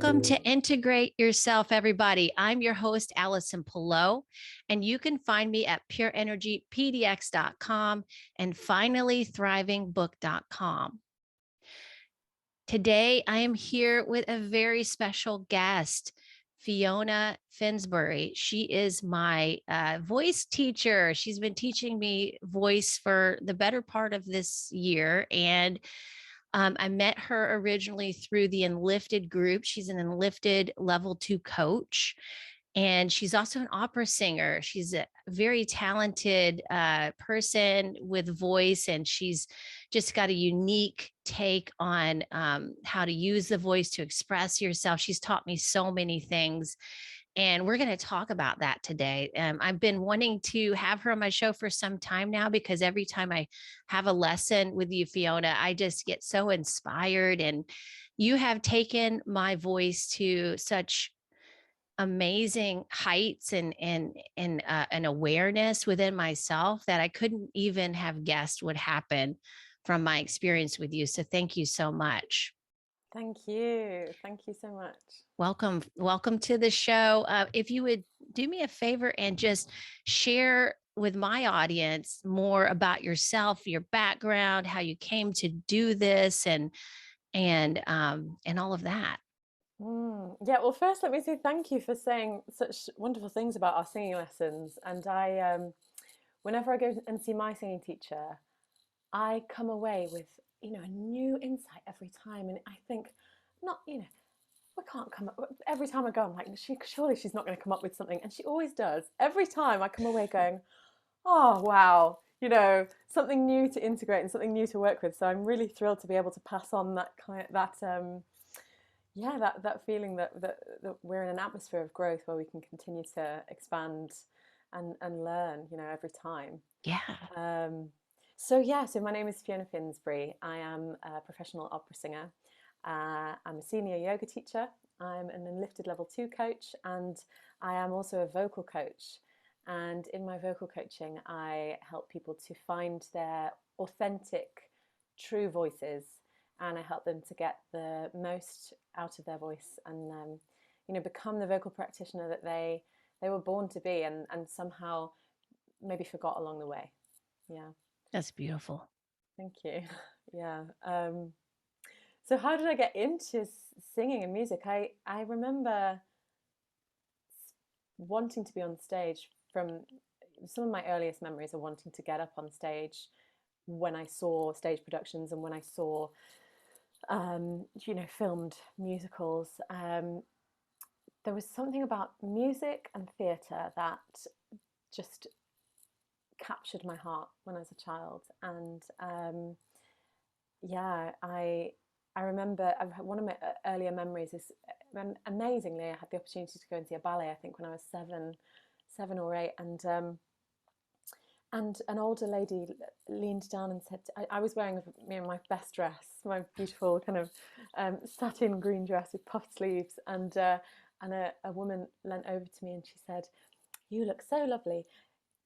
Welcome to Integrate Yourself, everybody. I'm your host, Allison Pelot, and you can find me at pureenergypdx.com and finallythrivingbook.com. Today, I am here with a very special guest, Fiona Finsbury. She is my voice teacher. She's been teaching me voice for the better part of this year, and I met her originally through the Enlifted group. She's an Enlifted level 2 coach, and she's also an opera singer. She's a very talented person with voice, and she's just got a unique take on how to use the voice to express yourself. She's taught me so many things, and we're going to talk about that today. I've been wanting to have her on my show for some time now because every time I have a lesson with you, Fiona, I just get so inspired. And you have taken my voice to such amazing heights and an awareness within myself that I couldn't even have guessed would happen from my experience with you. So thank you so much. Thank you. Thank you so much. Welcome to the show. If you would do me a favor and just share with my audience more about yourself, your background, how you came to do this, and all of that. Yeah, well, first, let me say thank you for saying such wonderful things about our singing lessons. And whenever I go and see my singing teacher, I come away with, a new insight every time. And I think, not, we can't come up. Every time I go, I'm like, surely she's not going to come up with something. And she always does. Every time I come away going, oh, wow, something new to integrate and something new to work with. So I'm really thrilled to be able to pass on that feeling that we're in an atmosphere of growth where we can continue to expand and learn, every time. Yeah. So my name is Fiona Finsbury. I am a professional opera singer. I'm a senior yoga teacher. I'm an Enlifted level 2 coach, and I am also a vocal coach. And in my vocal coaching, I help people to find their authentic, true voices, and I help them to get the most out of their voice and become the vocal practitioner that they were born to be, and somehow maybe forgot along the way. Yeah. That's beautiful. Thank you. Yeah. So how did I get into singing and music? I remember wanting to be on stage. From some of my earliest memories of wanting to get up on stage when I saw stage productions and when I saw filmed musicals. There was something about music and theatre that just captured my heart when I was a child. And I remember one of my earlier memories is, amazingly, I had the opportunity to go and see a ballet, I think when I was seven or eight, and an older lady leaned down and said, I was wearing my best dress, my beautiful kind of satin green dress with puffed sleeves, and a woman leant over to me and she said, "You look so lovely.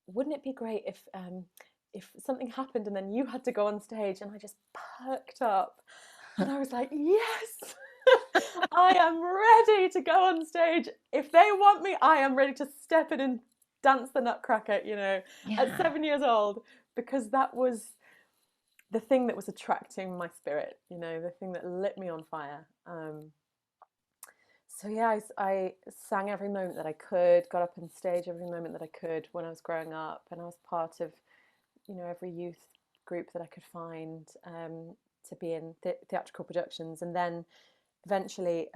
Wouldn't it be great if something happened and then you had to go on stage?" And I just perked up and I was like, yes, I am ready to go on stage. If they want me, I am ready to step in and dance the Nutcracker, at 7 years old, because that was the thing that was attracting my spirit, the thing that lit me on fire. I sang every moment that I could, got up on stage every moment that I could when I was growing up, and I was part of, every youth group that I could find to be in theatrical productions. And then eventually,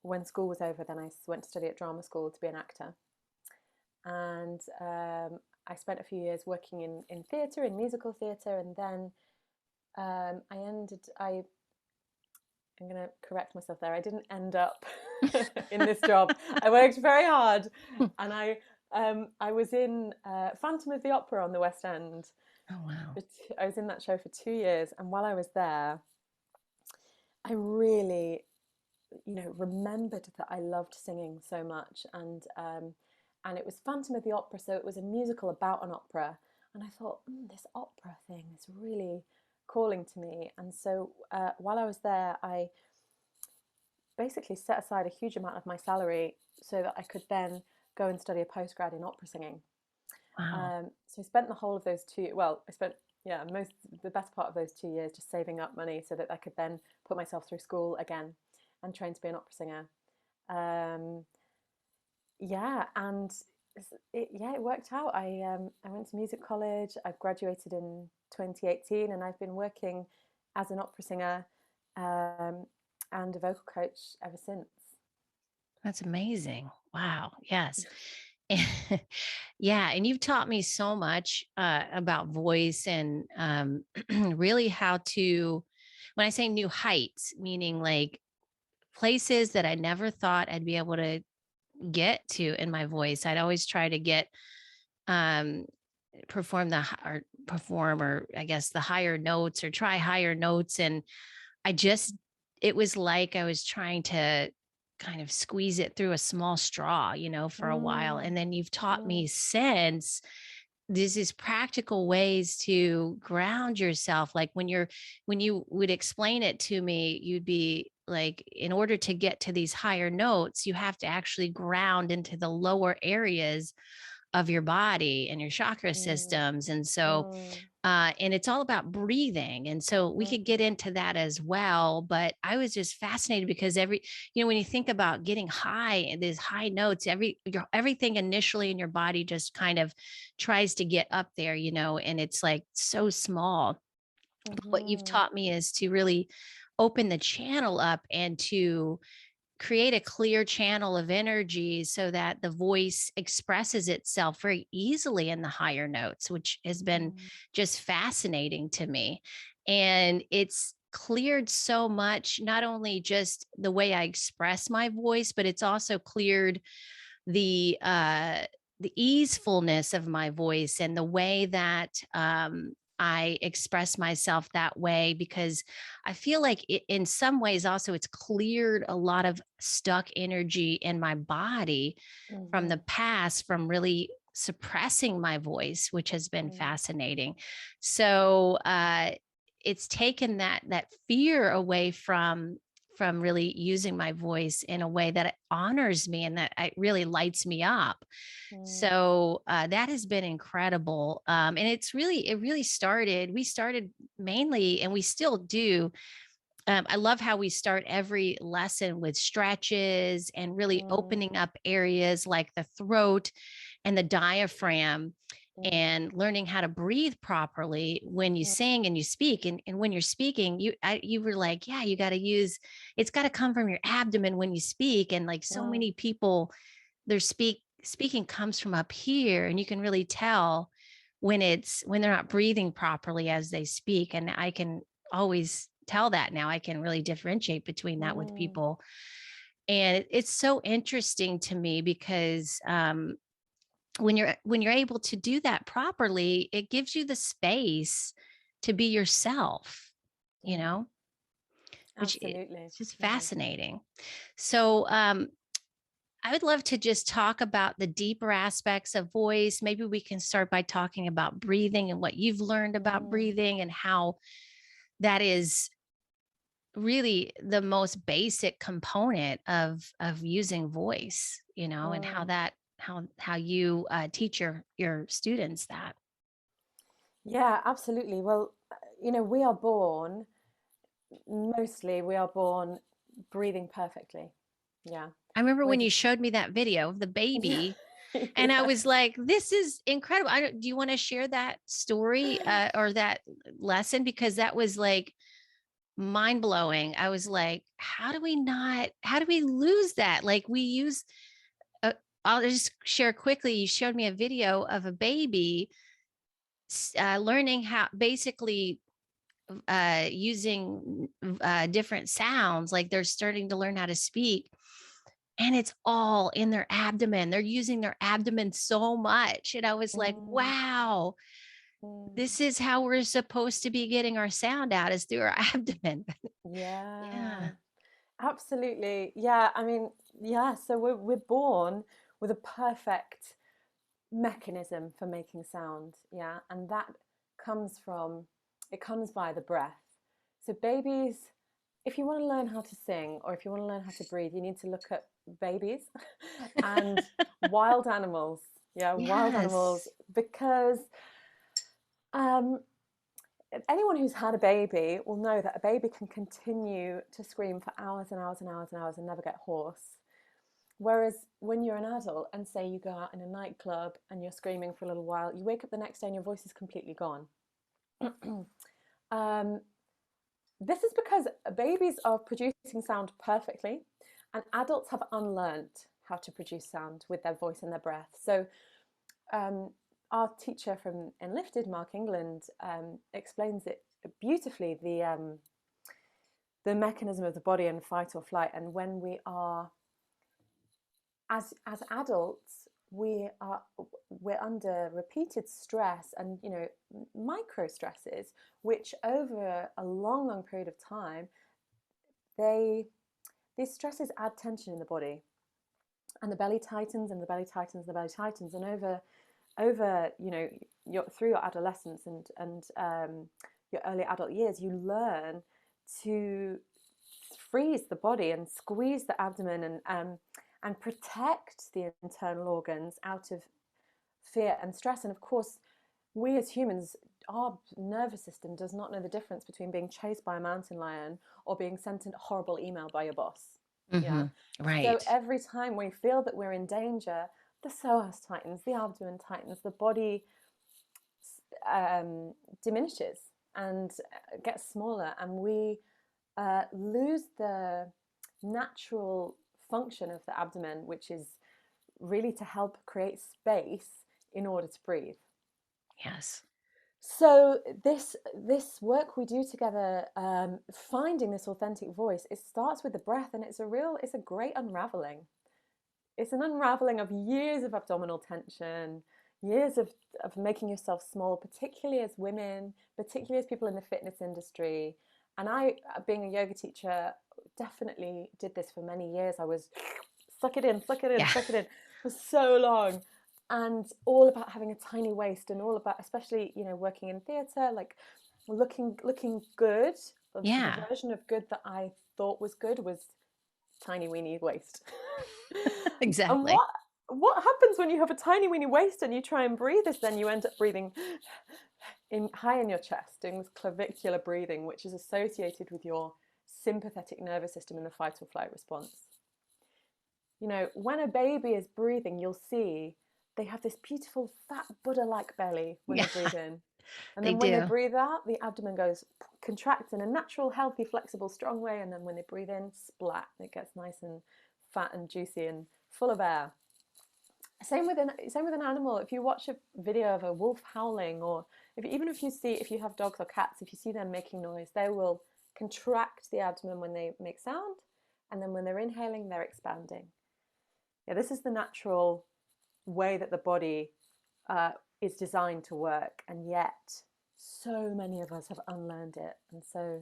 when school was over, then I went to study at drama school to be an actor. And I spent a few years working in theatre, in musical theatre, and then I'm going to correct myself there. I didn't end up in this job. I worked very hard, and I was in Phantom of the Opera on the West End. Oh, wow. I was in that show for 2 years, and while I was there, I really, remembered that I loved singing so much, and it was Phantom of the Opera, so it was a musical about an opera, and I thought, this opera thing is really calling to me. And so while I was there, I basically set aside a huge amount of my salary so that I could then go and study a postgrad in opera singing. Wow. So I spent the whole of those two, well, I spent, yeah, the best part of those 2 years just saving up money so that I could then put myself through school again and train to be an opera singer. Um, yeah, and it worked out. I went to music college. I graduated in 2018, and I've been working as an opera singer um, and a vocal coach ever since. That's amazing. Wow. Yes. Yeah, and you've taught me so much about voice and really how to, when I say new heights, meaning like places that I never thought I'd be able to get to in my voice. I'd always try to get um perform or perform, or I guess the higher notes, or try higher notes, and I just, it was like I was trying to kind of squeeze it through a small straw, for a while. Mm, And then you've taught mm, me since this is practical ways to ground yourself. Like when you would explain it to me, you'd be like, in order to get to these higher notes, you have to actually ground into the lower areas of your body and your chakra mm, systems. And so mm, and it's all about breathing. And so we could mm, get into that as well. But I was just fascinated because when you think about getting high and these high notes, everything initially in your body just kind of tries to get up there, and it's like so small. But what you've mhm, taught me is to really open the channel up and to create a clear channel of energy so that the voice expresses itself very easily in the higher notes, which has been mm, just fascinating to me. And it's cleared so much, not only just the way I express my voice, but it's also cleared the easefulness of my voice and the way that I express myself that way, because I feel like in some ways also it's cleared a lot of stuck energy in my body from the mhm, past, from really suppressing my voice, which has been mm, fascinating. So it's taken that fear away from really using my voice in a way that it honors me and that it really lights me up. mm, So that has been incredible. And it really started, we started mainly, and we still do. I love how we start every lesson with stretches and really mm, opening up areas like the throat and the diaphragm, mm, and learning how to breathe properly when you mm, sing and you speak. And when you're speaking, you were like, yeah, you got to use, it's got to come from your abdomen when you speak. And like so mm, many people, their speaking comes from up here, and you can really tell when they're not breathing properly as they speak. And I can always tell that now. I can really differentiate between that with mm, people. And it's so interesting to me because when you're able to do that properly, it gives you the space to be yourself, you mm. know, which Absolutely. it's just Yeah. fascinating. So I would love to just talk about the deeper aspects of voice. Maybe we can start by talking about breathing and what you've learned about Mm, breathing, and how that is really the most basic component of using voice, and how mm. that how you teach your students that. Yeah, absolutely. Well, we are born, mostly we are born breathing perfectly. Yeah. I remember We're when you just, showed me that video of the yeah. baby, and I Yeah. was like, this is incredible. Do you want to share that story or that lesson? Because that was like mind blowing. I was like, how do we lose that? Like we use, uh, I'll just share quickly. You showed me a video of a baby learning how, basically using different sounds, like they're starting to learn how to speak. And it's all in their abdomen. They're using their abdomen so much. And I was like, Mm, wow, mm. this is how we're supposed to be getting our sound out, is through our abdomen. Yeah. Yeah, absolutely. Yeah, I mean, yeah, so we're born with a perfect mechanism for making sound. Yeah, and that comes from, it comes by the breath. So babies if you want to learn how to sing, or if you want to learn how to breathe, you need to look at babies and wild animals. Yeah, wild animals, Yes. because um, anyone who's had a baby will know that a baby can continue to scream for hours and hours and hours and hours and never get hoarse. Whereas when you're an adult and say you go out in a nightclub and you're screaming for a little while, you wake up the next day and your voice is completely gone. um, this is because babies are producing sound perfectly, and adults have unlearned how to produce sound with their voice and their breath. So um, our teacher from Enlifted, Mark England, explains it beautifully, the mechanism of the body and fight or flight. And when we are, as adults, we're under repeated stress and, you know, micro stresses, which over a long period of time, these stresses add tension in the body, and the belly tightens and the belly tightens and the belly tightens, and over you know, through your adolescence and your early adult years, you learn to freeze the body and squeeze the abdomen and protect the internal organs out of fear and stress. And of course, we as humans, our nervous system does not know the difference between being chased by a mountain lion or being sent a horrible email by your boss. Yeah. Mm-hmm. So Right. every time we feel that we're in danger, the psoas tightens, the abdomen tightens, the body diminishes and gets smaller, and we lose the natural function of the abdomen, which is really to help create space in order to breathe. Yes. So this work we do together, finding this authentic voice, it starts with the breath, and it's a great unraveling. It's an unraveling of years of abdominal tension, years of making yourself small, particularly as women, particularly as people in the fitness industry. And I, being a yoga teacher, definitely did this for many years. I was suck it in, suck it in, Yeah. suck it in for so long. And all about having a tiny waist, and all about, especially, you know, working in theatre, like looking good. The Yeah. version of good that I thought was good was tiny weeny waist. And Exactly. what happens when you have a tiny weeny waist and you try and breathe is then you end up breathing in high in your chest, doing this clavicular breathing, which is associated with your sympathetic nervous system in the fight or flight response. You know, when a baby is breathing, you'll see they have this beautiful fat Buddha-like belly when Yeah, they breathe in. And they then when they do. breathe out, the abdomen goes contracts in a natural, healthy, flexible, strong way. And then when they breathe in, splat, it gets nice and fat and juicy and full of air. Same with an animal. If you watch a video of a wolf howling, or even if you have dogs or cats, if you see them making noise, they will contract the abdomen when they make sound, and then when they're inhaling, they're expanding. Yeah, this is the natural way that the body is designed to work, and yet so many of us have unlearned it. And so,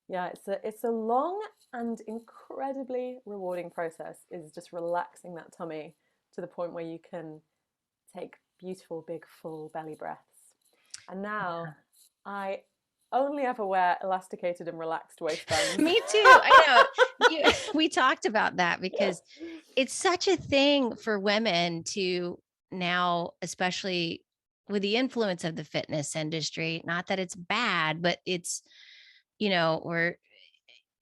yeah, it's a long and incredibly rewarding process. Is just relaxing that tummy to the point where you can take beautiful, big, full belly breaths. And now I only ever wear elasticated and relaxed waistbands. Me too. I know. We talked about that because it's such a thing for women to now, especially with the influence of the fitness industry. Not that it's bad, but it's, we're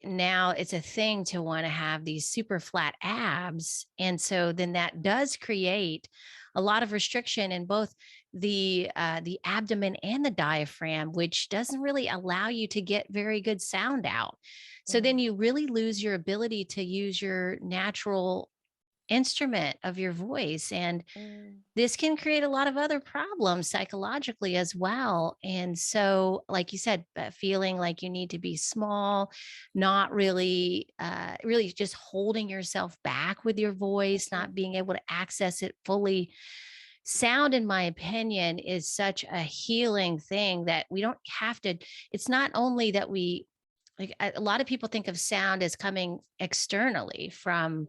now it's a thing to want to have these super flat abs. And so then that does create a lot of restriction in both the abdomen and the diaphragm, which doesn't really allow you to get very good sound out. So then Mm, you really lose your ability to use your natural instrument of your voice. And mm, this can create a lot of other problems psychologically as well. And so, like you said, feeling like you need to be small, not really, really just holding yourself back with your voice, mhm, not being able to access it fully. Sound, in my opinion, is such a healing thing that we don't have to. It's not only that like a lot of people think of sound as coming externally mhm,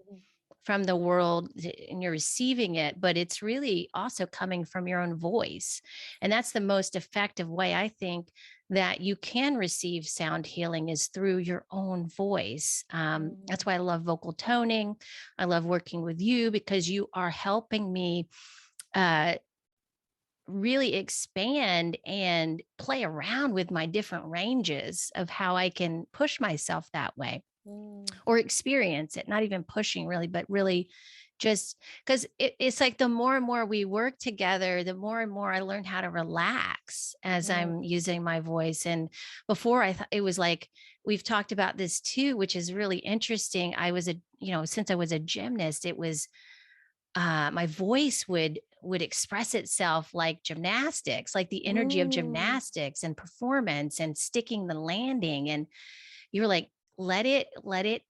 from the world, and you're receiving it, but it's really also coming from your own voice. And that's the most effective way, I think, that you can receive sound healing is through your own voice. That's Mm. why I love vocal toning. I love working with you because you are helping me uh, really expand and play around with my different ranges of how I can push myself that way Mm. or experience it, not even pushing really, but really just because it's like the more and more we work together, the more and more I learn how to relax as Mm. I'm using my voice. And before I thought it was like, we've talked about this too, which is really interesting. I was since I was a gymnast, it was my voice would express itself like gymnastics, like the energy of Mm. gymnastics and performance and sticking the landing. And you were like, let it, let it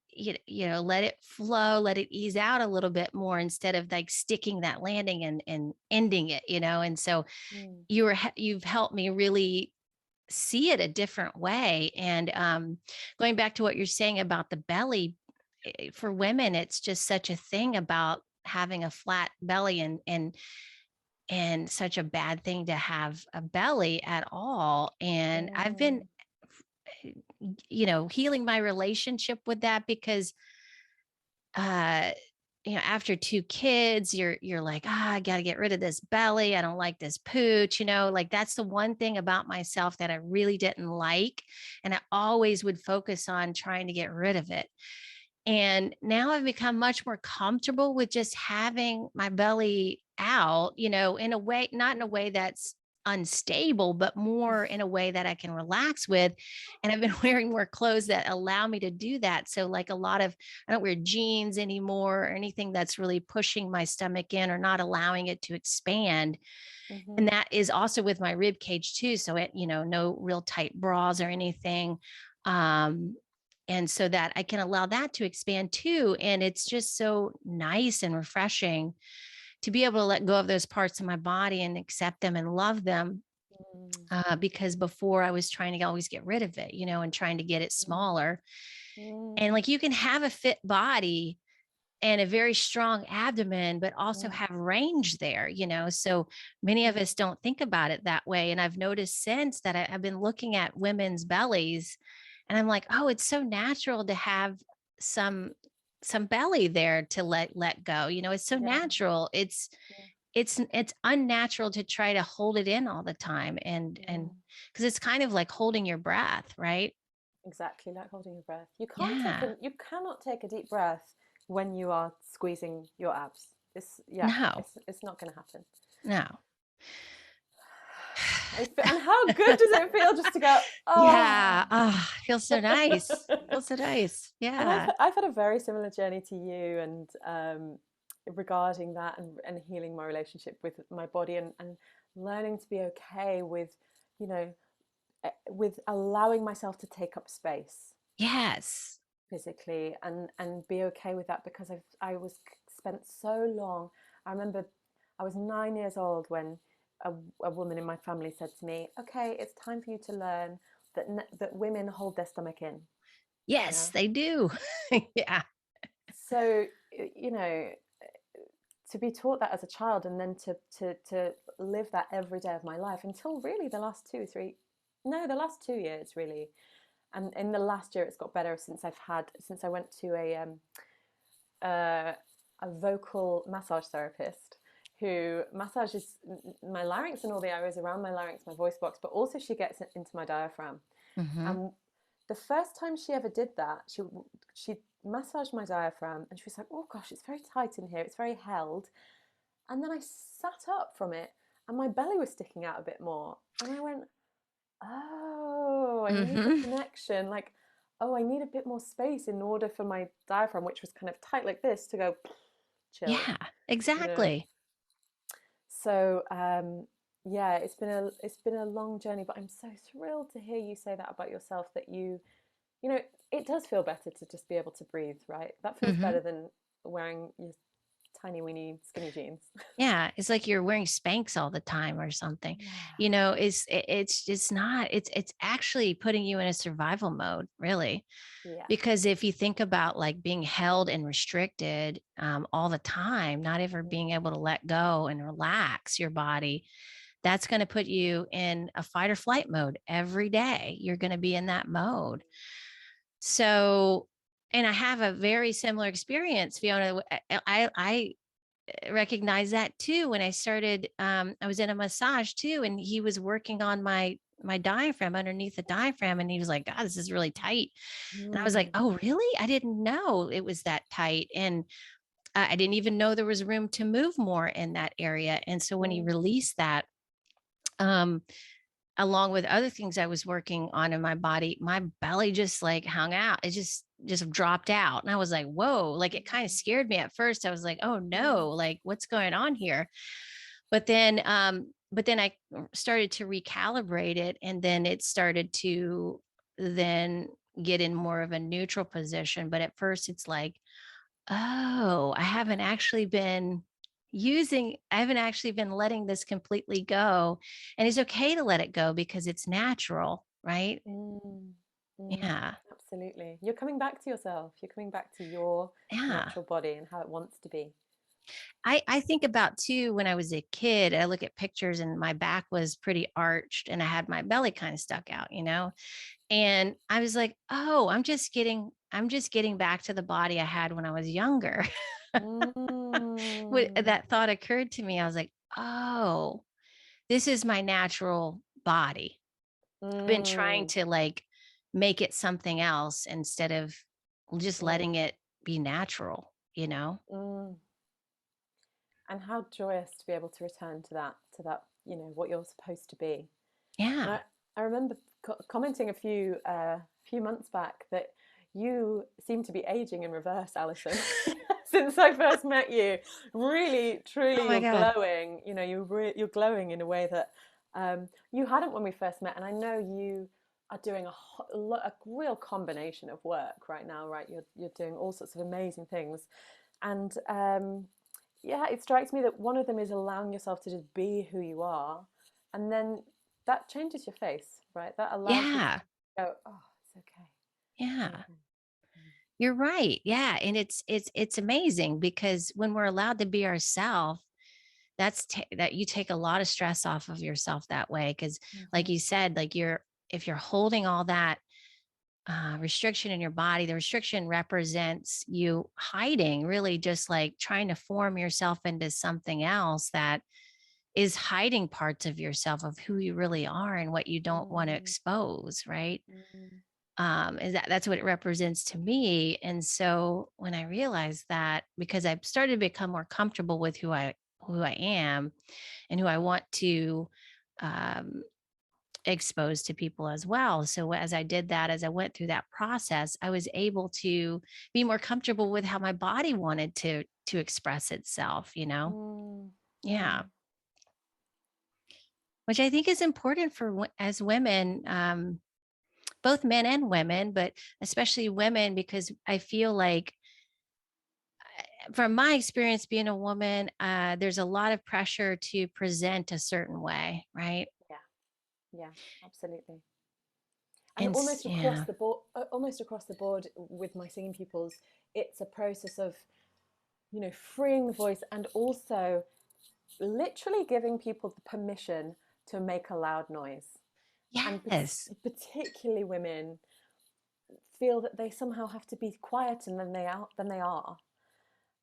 flow, let it ease out a little bit more instead of like sticking that landing and ending it, And so Mm. you've helped me really see it a different way. And going back to what you're saying about the belly, for women, it's just such a thing about having a flat belly and such a bad thing to have a belly at all. And I've been Mm. healing my relationship with that because uh after two kids, you're like, I got to get rid of this belly. I don't like this pooch, like that's the one thing about myself that I really didn't like. And I always would focus on trying to get rid of it. And now I've become much more comfortable with just having my belly out, in a way, not in a way that's unstable, but more in a way that I can relax with. And I've been wearing more clothes that allow me to do that. So, like I don't wear jeans anymore or anything that's really pushing my stomach in or not allowing it to expand. And Mhm. that is also with my rib cage too. So no real tight bras or anything. Um, and so that I can allow that to expand too. And it's just so nice and refreshing to be able to let go of those parts of my body and accept them and love them. Mm. Because before I was trying to always get rid of it, and trying to get it Mm. smaller. And Mm. like you can have a fit body and a very strong abdomen, but also Mm. have range there, So many of Mm. us don't think about it that way. And I've noticed since that I've been looking at women's bellies and I'm like, oh, it's so natural to have some some belly there to let go. It's so Yeah. natural. Yeah. It's unnatural to try to hold it in all the time. And Mm. because it's kind of like holding your breath, right? Exactly like holding your breath. Yeah. You cannot take a deep breath when you are squeezing your abs. No, It's not going to happen. no. And how good does it feel just to go, Yeah. oh. Oh, feels so nice. Feels so nice. And Yeah. I've had a very similar journey to you, and regarding that, and healing my relationship with my body, and learning to be okay with, you know, with allowing myself to take up space Yes. physically, and be okay with that, because I was spent so long. I remember I was 9 years old when a woman in my family said to me, "Okay, it's time for you to learn that women hold their stomach in." Yes, Yeah. they do. Yeah. So, you know, to be taught that as a child, and then to live that every day of my life until really the last 2 3 no the last 2 years really. And in the last year it's got better since I went to uh, a vocal massage therapist who massages my larynx and all the areas around my larynx, my voice box, but also she gets into my diaphragm. Hmm. And the first time she ever did that, she massaged my diaphragm, and she was like, "Oh gosh, it's very tight in here. It's very held." And then I sat up from it, and my belly was sticking out a bit more, and I went, "Oh, I need the Hmm. connection. Like, oh, I need a bit more space in order for my diaphragm, which was kind of tight like this, to go chill." Yeah, You know. exactly. So yeah, it's been a long journey, but I'm so thrilled to hear you say that about yourself, that you know, it does feel better to just be able to breathe, right? That feels Hmm. better than wearing your tiny weeny skinny jeans. Yeah, it's like you're wearing Spanx all the time or something. Yeah. It's not. It's actually putting you in a survival mode, really. Yeah. Because if you think about like being held and restricted all the time, not ever being able to let go and relax your body, that's going to put you in a fight or flight mode every day. You're going to be in that mode. So, and I have a very similar experience, Fiona. I recognize that too. When I started, I was in a massage too, and he was working on my diaphragm, underneath the diaphragm, and he was like, God, this is really tight. And I was like, Mm, oh, really? I didn't know it was that tight. And I didn't even know there was room to move more in that area. And so when he mm, released that, um, along with other things I was working on in my body, my belly just like hung out. It just dropped out. And I was like, whoa, like it kind of mm, scared me at first. I was like, oh mm, no, like what's going on here? But then I started to recalibrate it, and then it started to then get in more of a neutral position. But at first it's like, oh, I haven't actually been letting this completely go. And it's okay to let it go because it's natural, right? mm, mm. Yeah. Absolutely. You're coming back to yourself. You're coming back to your Yeah. natural body and how it wants to be. I think about too when I was a kid, I look at pictures and my back was pretty arched and I had my belly kind of stuck out, you know? And I was like, oh, I'm just getting back to the body I had when I was younger. When Mm, that thought occurred to me, I was like, oh, this is my natural body. I've been trying mm, to like make it something else instead of just letting mm, it be natural, you know? mm. And how joyous to be able to return to that, what you're supposed to be. And Yeah. I remember commenting few months back that you seem to be aging in reverse, Alison. Since I first met you, really, Oh truly, my you're God. glowing. You're glowing in a way that you hadn't when we first met. And I know you are doing a real combination of work right now. Right, you're doing all sorts of amazing things, and yeah, it strikes me that one of them is allowing yourself to just be who you are, and then that changes your face, right? That allows you to Yeah. go, oh, it's okay, it's Yeah. okay. You're right. Yeah. And it's amazing because when we're allowed to be ourselves, that you take a lot of stress off of yourself that way. Cause like Mm-hmm. you said, if you're holding all that restriction in your body, the restriction represents you hiding, really just like trying to form yourself into something else that is hiding parts of yourself of who you really are and what you don't want to Mm, expose, right? mm, Is that's what it represents to me. And so when I realized that, because I've started to become more comfortable with who I am and who I want to um, expose to people as well. So as I did that, as I went through that process, I was able to be more comfortable with how my body wanted to express itself, you know? mm, Yeah. mm, Which I think is important as women, both men and women, but especially women, because I feel like from my experience being a woman, there's a lot of pressure to present a certain way, right? yeah, yeah, absolutely. And Yeah, almost across the board with my singing pupils, it's a process of freeing the voice and also literally giving people the permission to make a loud noise. And yes, particularly women feel that they somehow have to be quieter than they are.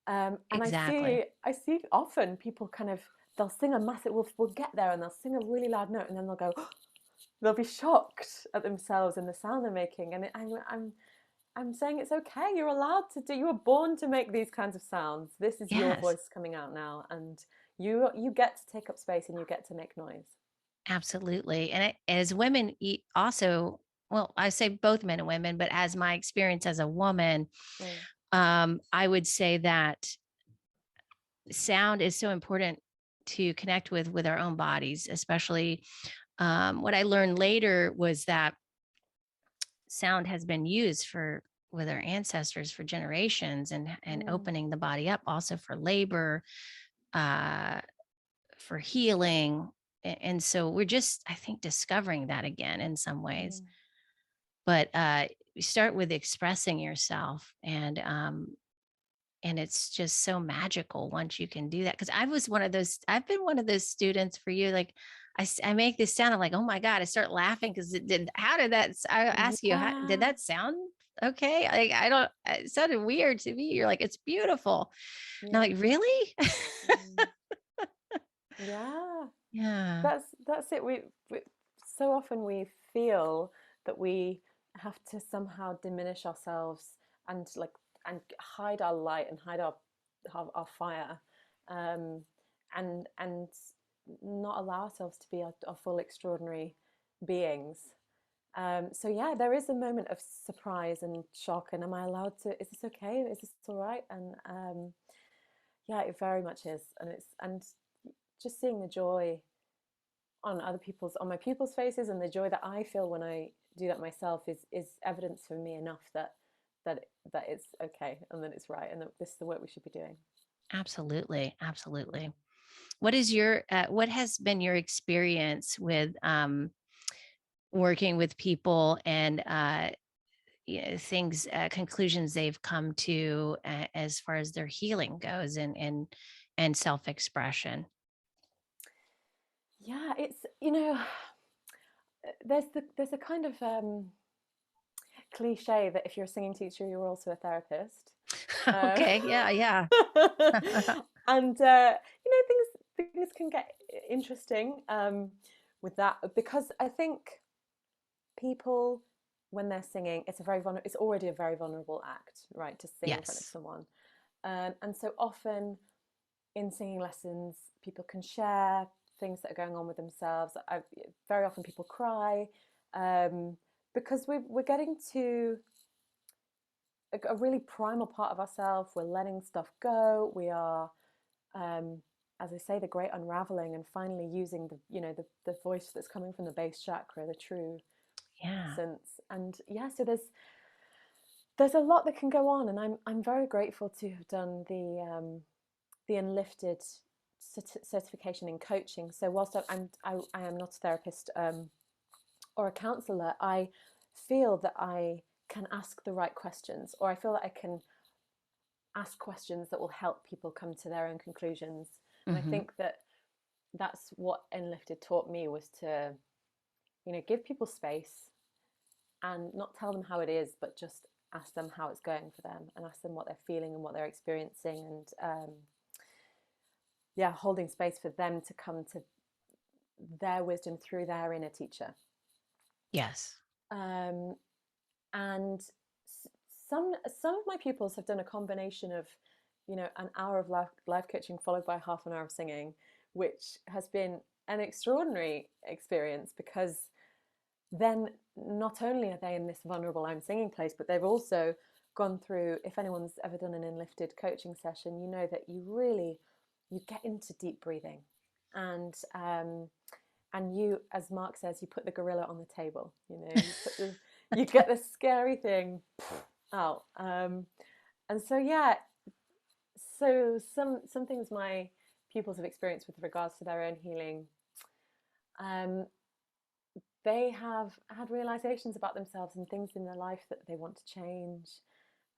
And exactly. I see often people kind of they'll sing a massive. We'll get there and they'll sing a really loud note and then they'll go. They'll be shocked at themselves and the sound they're making. And I'm saying it's okay. You're allowed to do. You were born to make these kinds of sounds. This is your Yes, voice coming out now, and you get to take up space and you get to make noise. absolutely. And as women also, well, I say both men and women, but as my experience as a woman, Mm, I would say that sound is so important to connect with our own bodies, especially what I learned later was that sound has been used for with our ancestors for generations, and mm, opening the body up also for labor, uh for healing. And so we're just, I think, discovering that again in some ways. mm, But you start with expressing yourself, and it's just so magical once you can do that. Because I've been one of those students for you, like I make this sound. I'm like, oh my God, I start laughing because how did that, I ask you, how did Yeah, that sound? Okay. I don't, it sounded weird to me. You're like, it's beautiful. And I'm yeah, like, really? mm, yeah. Yeah. That's it. We so often we feel that we have to somehow diminish ourselves and like and hide our light and hide our fire, um, and not allow ourselves to be our full extraordinary beings. So yeah, there is a moment of surprise and shock. And am I allowed to? Is this okay? Is this all right? And yeah, it very much is. And just seeing the joy on my pupils' faces, and the joy that I feel when I do that myself is evidence for me enough that that it's okay and that it's right and that this is the work we should be doing. Absolutely. Absolutely. What is your, what has been your experience with, working with people and, things, conclusions they've come to, as far as their healing goes and self-expression? Yeah, it's there's a kind of cliche that if you're a singing teacher, you're also a therapist. Uh, Okay. Yeah. Yeah. and things can get interesting with that because I think people when they're singing, it's already a very vulnerable act, right, to sing in front of Yes. someone, and so often in singing lessons, people can share things that are going on with themselves. Very often people cry um, because we're getting to a really primal part of ourselves. We're letting stuff go. We are, um, as I say, the great unraveling and finally using the voice that's coming from the base chakra, the true Yeah. essence. And yeah, so there's a lot that can go on, and I'm very grateful to have done the Enlifted certification in coaching. So whilst I am not a therapist or a counsellor, I feel that I can ask the right questions, or I feel that I can ask questions that will help people come to their own conclusions. And I Hmm. think that that's what Enlifted taught me, was to give people space and not tell them how it is, but just ask them how it's going for them and ask them what they're feeling and what they're experiencing, and yeah, holding space for them to come to their wisdom through their inner teacher. Yes. Um, and some of my pupils have done a combination of, an hour of life coaching followed by half an hour of singing, which has been an extraordinary experience because then not only are they in this vulnerable I'm singing place, but they've also gone through, if anyone's ever done an Enlifted coaching session, you know that you get into deep breathing, and you, as Mark says, you put the gorilla on the table. You get the scary thing out. And so yeah, so some things my pupils have experienced with regards to their own healing, um, they have had realizations about themselves and things in their life that they want to change,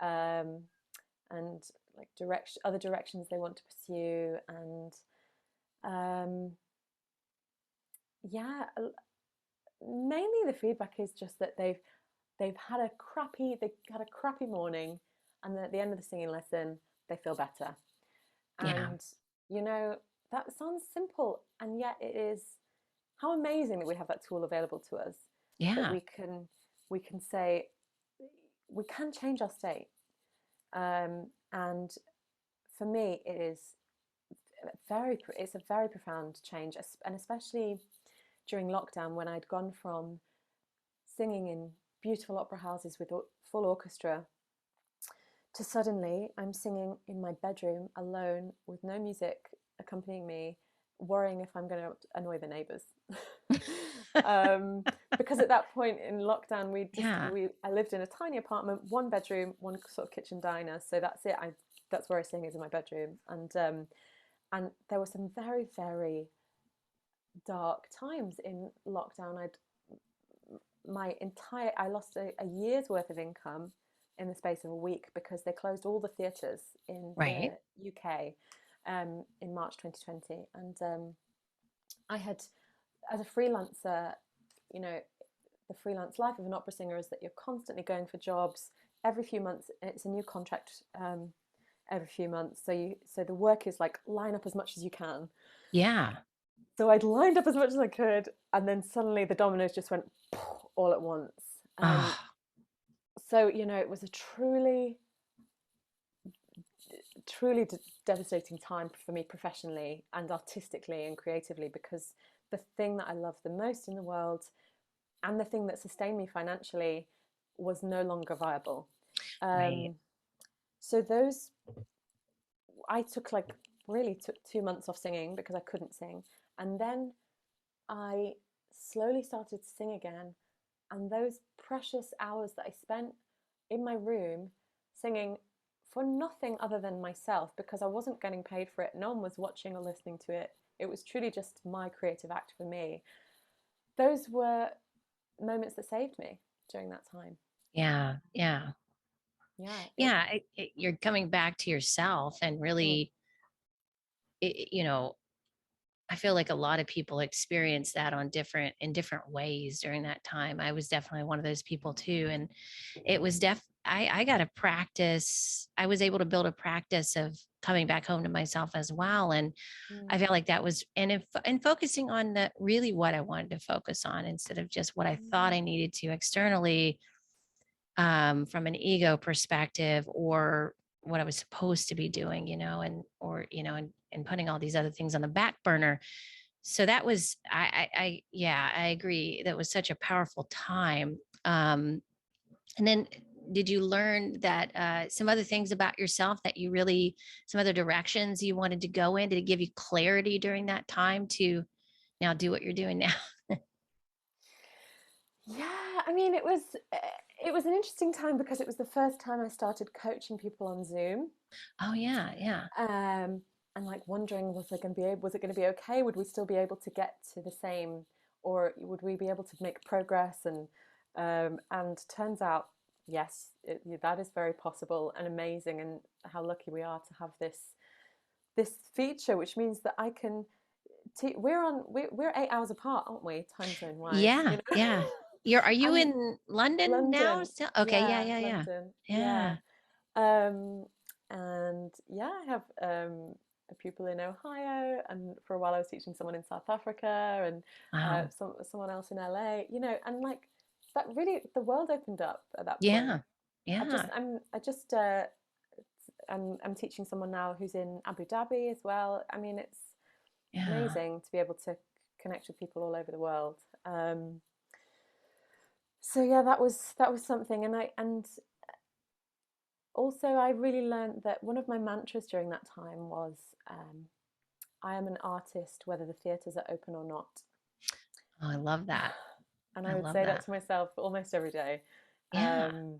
um, and like other directions they want to pursue, and um, yeah, mainly the feedback is just that they had a crappy morning, and then at the end of the singing lesson they feel better. Yeah. And you know that sounds simple, and yet it is. How amazing that we have that tool available to us, that Yeah. we can say we can change our state. And for me it is it's a very profound change, and especially during lockdown, when I'd gone from singing in beautiful opera houses with full orchestra to suddenly I'm singing in my bedroom alone with no music accompanying me, worrying if I'm going to annoy the neighbors. um, because at that point in lockdown, Yeah. I lived in a tiny apartment, one bedroom, one sort of kitchen diner. So that's it. That's where I sing, is in my bedroom, and there were some very very dark times in lockdown. I lost a year's worth of income in the space of a week because they closed all the theatres in the Right. UK in March 2020, and I had as a freelancer, you know, the freelance life of an opera singer is that you're constantly going for jobs every few months. It's a new contract every few months, so the work is like line up as much as you can. Yeah. So I'd lined up as much as I could, and then suddenly the dominoes just went all at once. And Oh, so, you know, it was a truly devastating time for me professionally and artistically and creatively, because the thing that I loved the most in the world and the thing that sustained me financially was no longer viable. right. Um, so those, I took like really took 2 months off singing because I couldn't sing. And then I slowly started to sing again. And those precious hours that I spent in my room singing for nothing other than myself, because I wasn't getting paid for it, no one was watching or listening to it. It was truly just my creative act for me. Those were moments that saved me during that time. Yeah. Yeah. Yeah, it. Yeah. You're coming back to yourself and Mm, really, I feel like a lot of people experience that in different ways during that time. I was definitely one of those people too. And it was I got to practice. I was able to build a practice of coming back home to myself as well. And I mm, felt like that was, and focusing on the really what I wanted to focus on instead of just what I thought mm, I needed to externally, from an ego perspective, or what I was supposed to be doing, and putting all these other things on the back burner. So that was, yeah, I agree. That was such a powerful time. And then did you learn that some other things about yourself that you really, some other directions you wanted to go in? Did it give you clarity during that time to now do what you're doing now? yeah, I mean, it was an interesting time because it was the first time I started coaching people on Zoom, Oh yeah, yeah, and like wondering, was it going to be okay? Would we still be able to get to the same, or would we be able to make progress? And turns out, yes, that is very possible and amazing, and how lucky we are to have this feature, which means that I can. We're 8 hours apart, aren't we? Time zone wise, yeah, you know. yeah. Are you And in London now London, still? Okay, yeah, yeah, yeah, yeah, London, yeah. yeah. Um, and yeah, I have a pupil in Ohio, and for a while I was teaching someone in South Africa, and Wow. someone else in LA. You know, and like that really, the world opened up at that point. Yeah, yeah, I'm teaching someone now who's in Abu Dhabi as well. I mean, it's yeah, amazing to be able to connect with people all over the world. So yeah, that was something, and also I really learned that one of my mantras during that time was, I am an artist whether the theatres are open or not. oh, I love that. And I I would love say that that. to myself almost every day, Yeah, um,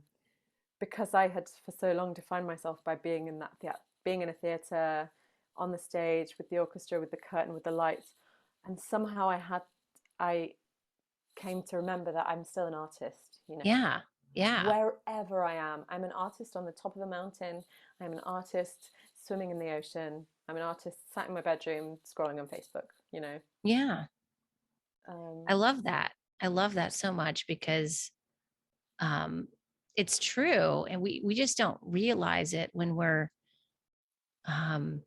because I had for so long defined myself by being in being in a theatre, on the stage with the orchestra, with the curtain, with the lights, and somehow I came to remember that I'm still an artist. You know, yeah, yeah, wherever I am, I'm an artist on the top of a mountain. I'm an artist swimming in the ocean. I'm an artist sat in my bedroom scrolling on Facebook. You know. yeah. I Um, love that. I love that so much because um it's true, and we just don't realize it when we're um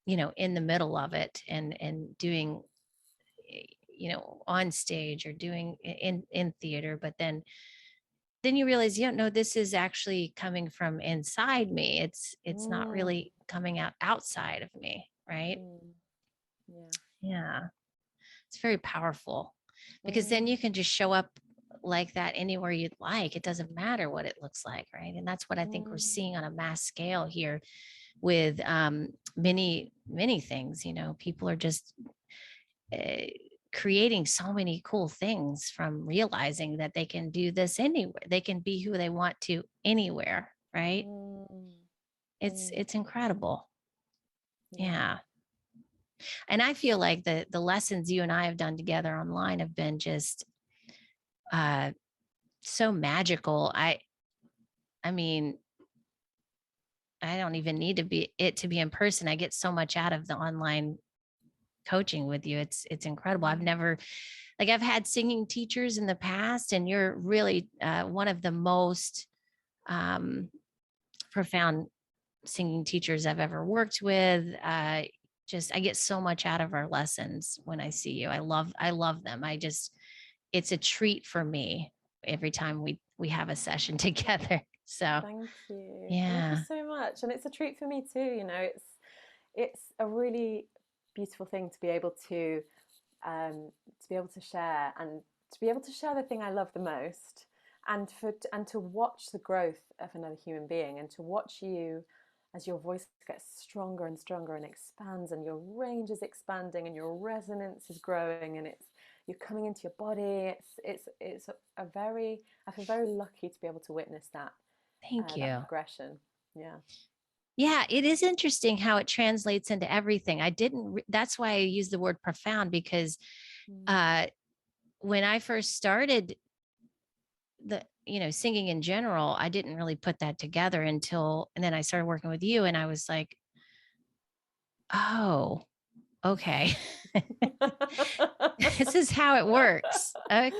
in the middle of it and doing, on stage or doing in theater, but then you realize, no, this is actually coming from inside me. It's not mm, really coming out outside of me, right? mm, yeah. Yeah, it's very powerful, because then Mm, you can just show up like that anywhere you'd like. It doesn't matter what it looks like, right? And that's what I think we're mm, seeing on a mass scale here with many many things. People are just uh, creating so many cool things from realizing that they can do this anywhere. They can be who they want to anywhere, right? mm, it's mm, it's incredible. yeah. Yeah. And I feel like the lessons you and I have done together online have been just uh so magical. I mean, I don't even need to be in person. I get so much out of the online coaching with you. It's incredible. I've Mm. never, like, I've had singing teachers in the past, and you're really one of the most um, profound singing teachers I've ever worked with. Just I get so much out of our lessons when I see you. I love them. It's a treat for me every time we have a session together. So Thank you. Thank you yeah. so much. And it's a treat for me too. It's a really beautiful thing to be able to share, and to be able to share the thing I love the most, and to watch the growth of another human being, and to watch you as your voice gets stronger and stronger and expands, and your range is expanding and your resonance is growing, and you're coming into your body. It's a very I feel very lucky to be able to witness Thank that you. progression. Yeah. Yeah, it is interesting how it translates into everything. That's why I use the word profound, because Mm. uh when I first started singing in general, I didn't really put that together and then I started working with you, and I was like, "Oh, okay." This is how it works. I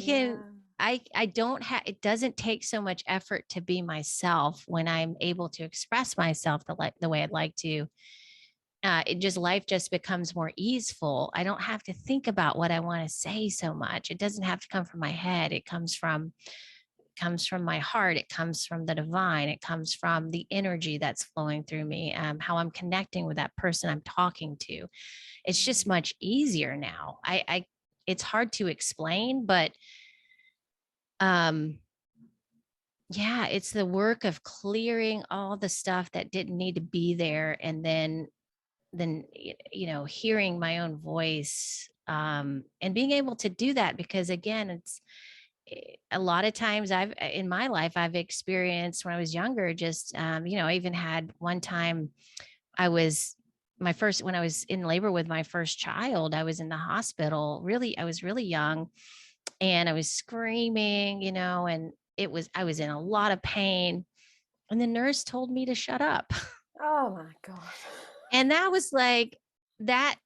can Yeah. I don't have it doesn't take so much effort to be myself when I'm able to express myself the way I'd like to. It just life just becomes more easeful. I don't have to think about what I want to say so much. It doesn't have to come from my head. It comes from my heart. It comes from the divine. It comes from the energy that's flowing through me, how I'm connecting with that person I'm talking to. It's just Mm. much easier now. It's hard to explain, but um, yeah, it's the work of clearing all the stuff that didn't need to be there, and then hearing my own voice, and being able to do that, because again, it's a lot of times in my life I've experienced when I was younger, just I even had one time I was my first when I was in labor with my first child. I was in the hospital. Really, I was really young, and I was screaming, and I was in a lot of pain. And the nurse told me to shut up. Oh my God. And that was like that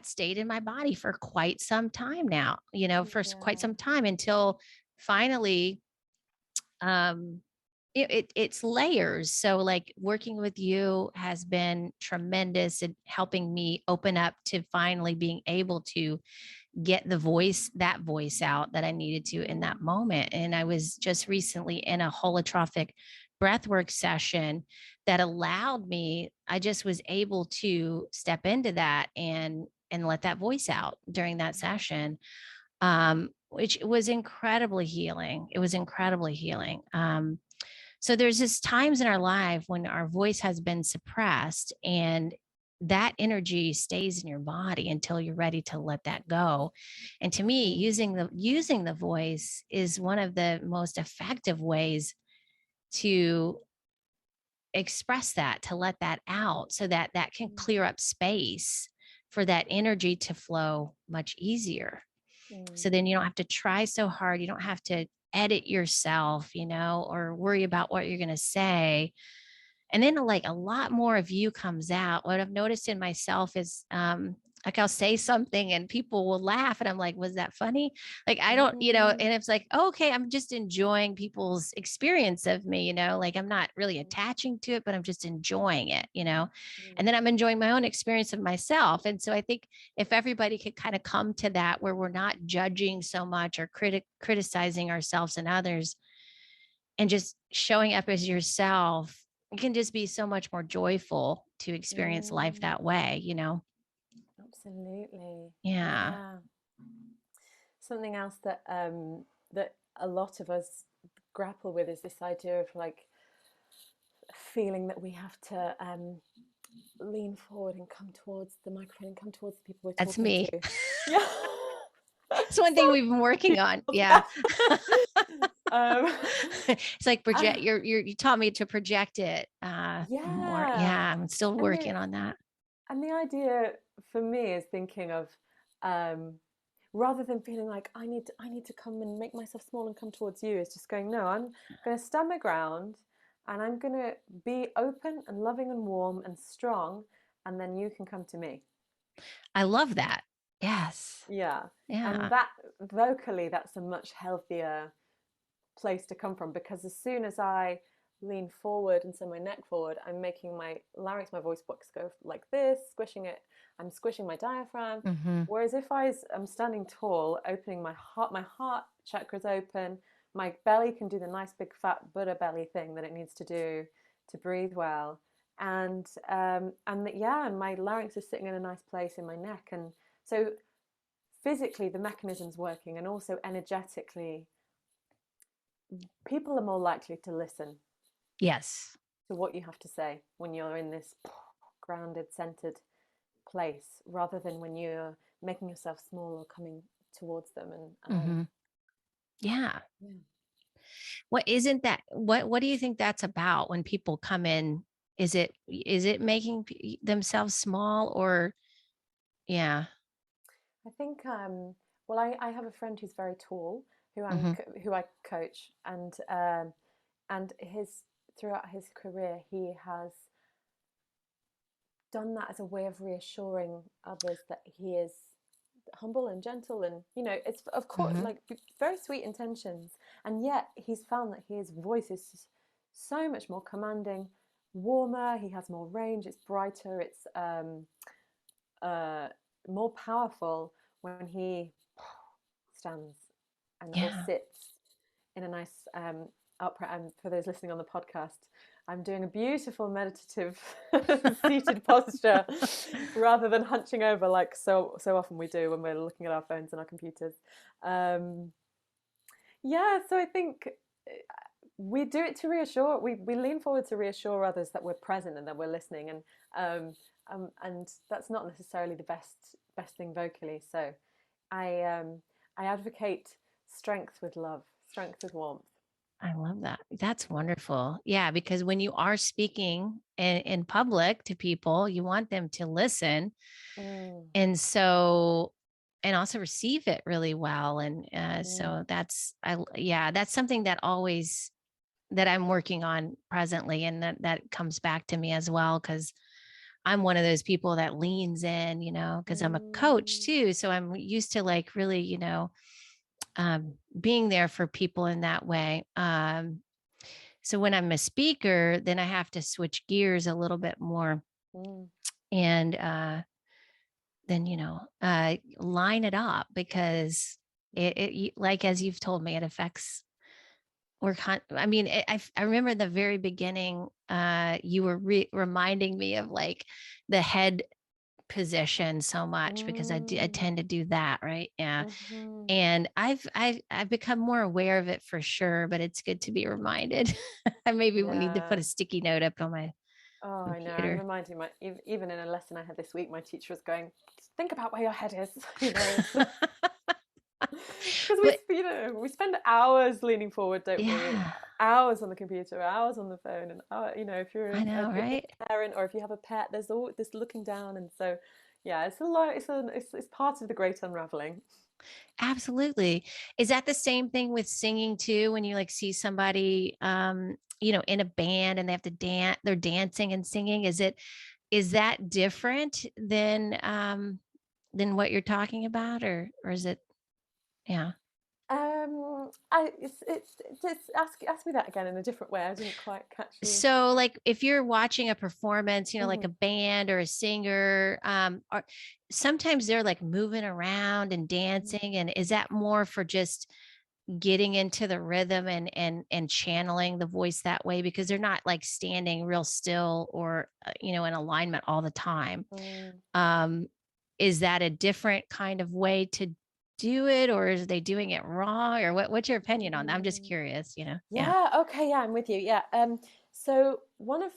stayed in my body for quite some time now, quite Yeah. some time, until finally it's layers. So like working with you has been tremendous in helping me open up to finally being able to get that voice out that I needed to in that moment. And I was just recently in a holotropic breathwork session that allowed me, I just was able to step into that and let that voice out during that session, which was incredibly healing. It was incredibly healing. So there's just times in our life when our voice has been suppressed, and that energy stays in your body until you're ready to let that go. And to me, Mm. using the voice is one of the most effective ways to express that, to let that out, so that that can Mm. clear up space for that energy to flow much easier. So Mm. then you don't have to try so hard. You don't have to edit yourself, or worry about what you're going to say. And then like a lot more of you comes out. What I've noticed in myself is like I'll say something and people will laugh, and I'm like, was that funny? Like I don't, Mm. and it's like, okay, I'm just enjoying people's experience of me, like I'm not really attaching to it, but I'm just enjoying it. And then Mm. I'm enjoying my own experience of myself. And so I think if everybody could kind of come to that, where we're not judging so much or criticizing ourselves and others, and just showing up as yourself, it can just be so much more joyful to experience life Mm. that way. Absolutely. Yeah, Yeah. Something else that a lot of us grapple with is this idea of like feeling that we have to lean forward and come towards the microphone and come towards the people we're that's talking me. to. Yeah. It's one So thing we've been working on. Yeah. yeah. um, It's like project you taught me to project it more. yeah. Yeah, I'm still And the working on that. and the idea for me is thinking of um, rather than feeling like I need to come and make myself small and come towards you, is just going, no, I'm going to stand my ground, and I'm going to be open and loving and warm and strong, and then you can come to me. I love that. Yes. Yeah. And Yeah. that vocally, that's a much healthier place to come from, because as soon as I lean forward and send my neck forward, I'm making my larynx, my voice box go like this, squishing it. I'm squishing my diaphragm. Mm-hmm. Whereas if I'm standing tall, opening my heart chakra's open, my belly can do the nice big fat Buddha belly thing that it needs to do to breathe well. And my larynx is sitting in a nice place in my neck. And so physically the mechanism's working, and also energetically people are more likely to listen Yes. to what you have to say when you're in this grounded, centered place, rather than when you're making yourself small or coming towards them. Mm-hmm. Yeah. Yeah. What isn't that what do you think that's about when people come in? Is it making themselves small or yeah. I think well, I have a friend who's very tall Mm-hmm. who I coach, and his throughout his career he has done that as a way of reassuring others that he is humble and gentle, and it's of course Mm-hmm. like very sweet intentions, and yet he's found that his voice is so much more commanding, warmer, he has more range, it's brighter, it's uh more powerful when he stands or Yeah. sits in a nice upright. And for those listening on the podcast, I'm doing a beautiful meditative seated posture rather than hunching over like so often we do when we're looking at our phones and our computers. Um, yeah, so I think we do it to reassure. We lean forward to reassure others that we're present and that we're listening, and that's not necessarily the best thing vocally. So I advocate strength with love, strength with warmth. I love that. That's wonderful. Yeah, because when you are speaking in public to people, you want them to listen. Mm, And so, and also receive it really well. And mm, so yeah, that's something that always, that I'm working on presently. And that comes back to me as well. Cause I'm one of those people that leans in, cause I'm a coach mm, too. So I'm used to like really, being there for people in that way. So when I'm a speaker, then I have to switch gears a little bit more mm. and then, line it up because like, as you've told me, it affects I mean, I remember the very beginning, you were reminding me of like the head position so much because I Mm, tend to do that. Right. Yeah. mhm. And I've become more aware of it for sure, but it's good to be reminded. I maybe will need to put Yeah. a sticky note up on my Oh, I know. I'm computer. reminding even in a lesson I had this week, my teacher was going, think about where your head is. It's because But we spend hours leaning forward, don't we? yeah, Hours on the computer, hours on the phone, and if you're I know, a right? parent or if you have a pet, there's all this looking down, and so yeah, it's a lot. It's part of the great unraveling. Absolutely. Is that the same thing with singing too? When you like see somebody, in a band and they have to dance, they're dancing and singing. Is that different than what you're talking about, or is it? Yeah. Just ask me that again in a different way. I didn't quite catch you. So like if you're watching a performance, like Hmm. a band or a singer, or sometimes they're like moving around and dancing. And is that more for just getting into the rhythm and channeling the voice that way because they're not like standing real still or in alignment all the time? Mm. um is that a different kind of way to do it, or is they doing it wrong, or what's your opinion on that? I'm just Mm. curious. Yeah. Yeah. Okay. Yeah, I'm with you. Yeah. So one of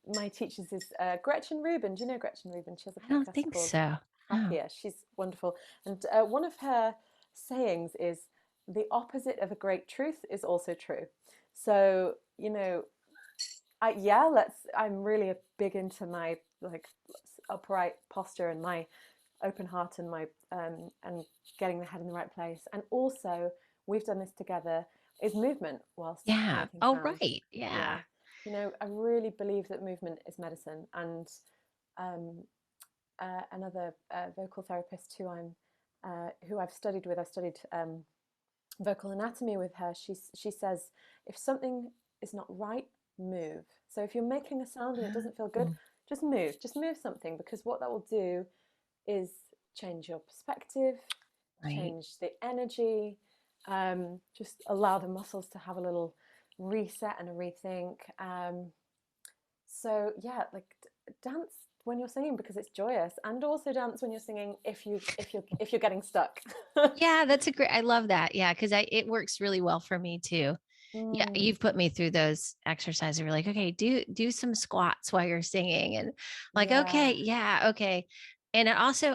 my teachers is Gretchen Rubin. Do you know Gretchen Rubin? She has a I don't podcast think called so. Oh. Happier. She's wonderful. And one of her sayings is, "The opposite of a great truth is also true." So I'm really big into my like upright posture and my open heart and my and getting the head in the right place. And also, we've done this together, is movement whilst Yeah. making Oh, sound. right. Yeah. Yeah. I really believe that movement is medicine, and um, another vocal therapist who I've studied with. I studied vocal anatomy with her. She says if something is not right, move. So if you're making a sound and it doesn't feel good, Oh, just move something, because what that will do is change your perspective, right. change the energy, just allow the muscles to have a little reset and a rethink. So yeah, like dance when you're singing because it's joyous, and also dance when you're singing if you're getting stuck. Yeah, that's a great. I love that. Yeah, because I it works really well for me too. Yeah, Mm, you've put me through those exercises. You're like, okay, do some squats while you're singing, and like, okay, yeah. yeah, okay. And it also,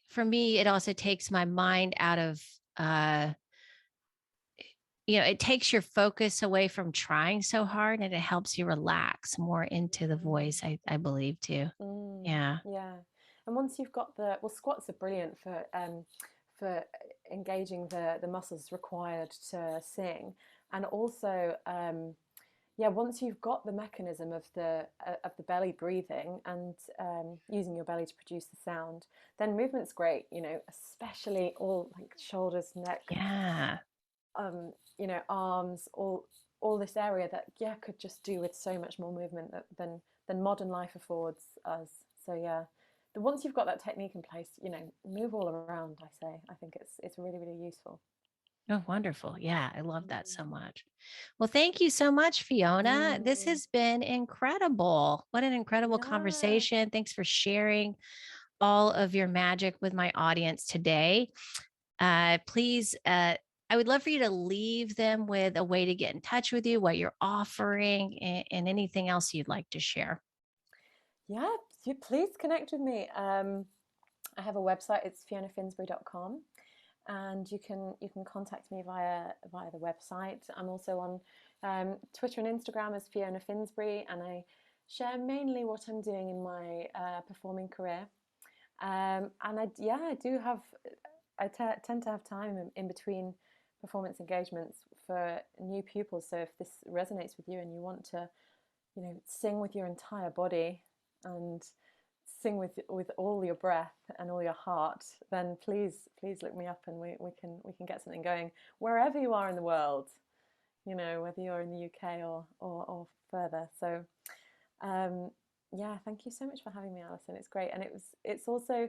for me, it also takes my mind out of, uh, it takes your focus away from trying so hard, and it helps you relax more into the Mm, voice. I believe too. mm, Yeah, yeah. And once you've got squats are brilliant for engaging the muscles required to sing, and also yeah, once you've got the mechanism of the belly breathing and using your belly to produce the sound, then movement's great. Especially all like shoulders, neck, yeah. arms, all this area that yeah could just do with so much more movement than modern life affords us. So yeah, the once you've got that technique in place, move all around. I say, I think it's really really useful. Oh, wonderful. Yeah, I love that so much. Well, thank you so much, Fiona. This Mm, has been incredible. What an incredible yeah, conversation. Thanks for sharing all of your magic with my audience today. Please, I would love for you to leave them with a way to get in touch with you, what you're offering, and anything else you'd like to share. yeah. Please connect with me. I have a website. It's fionafinsbury.com, and you can contact me via the website. I'm also on Twitter and Instagram as Fiona Finsbury, and I share mainly what I'm doing in my performing career. And I do have tend to have time in between performance engagements for new pupils. So if this resonates with you and you want to, sing with your entire body and sing with all your breath and all your heart, then please look me up, and we can get something going wherever you are in the world. Whether you're in the UK or further. So yeah, thank you so much for having me, Alison. It's great, and it's also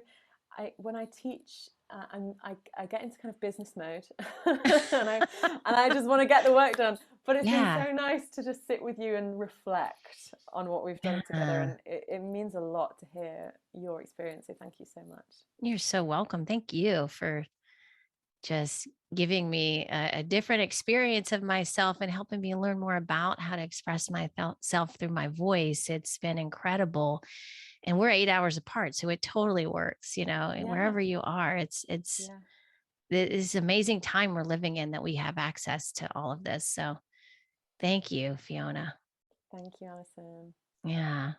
when I teach, I get into kind of business mode, and I just want to get the work done. But it's been Yeah. so nice to just sit with you and reflect on what we've done together, Yeah. and it means a lot to hear your experience. So thank you so much. You're so welcome. Thank you for just giving me a different experience of myself and helping me learn more about how to express myself through my voice. It's been incredible. And we're 8 hours apart. So it totally works, and Yeah, wherever you are, it's yeah. this amazing time we're living in that we have access to all of this. So thank you, Fiona. Thank you, Alison. Yeah.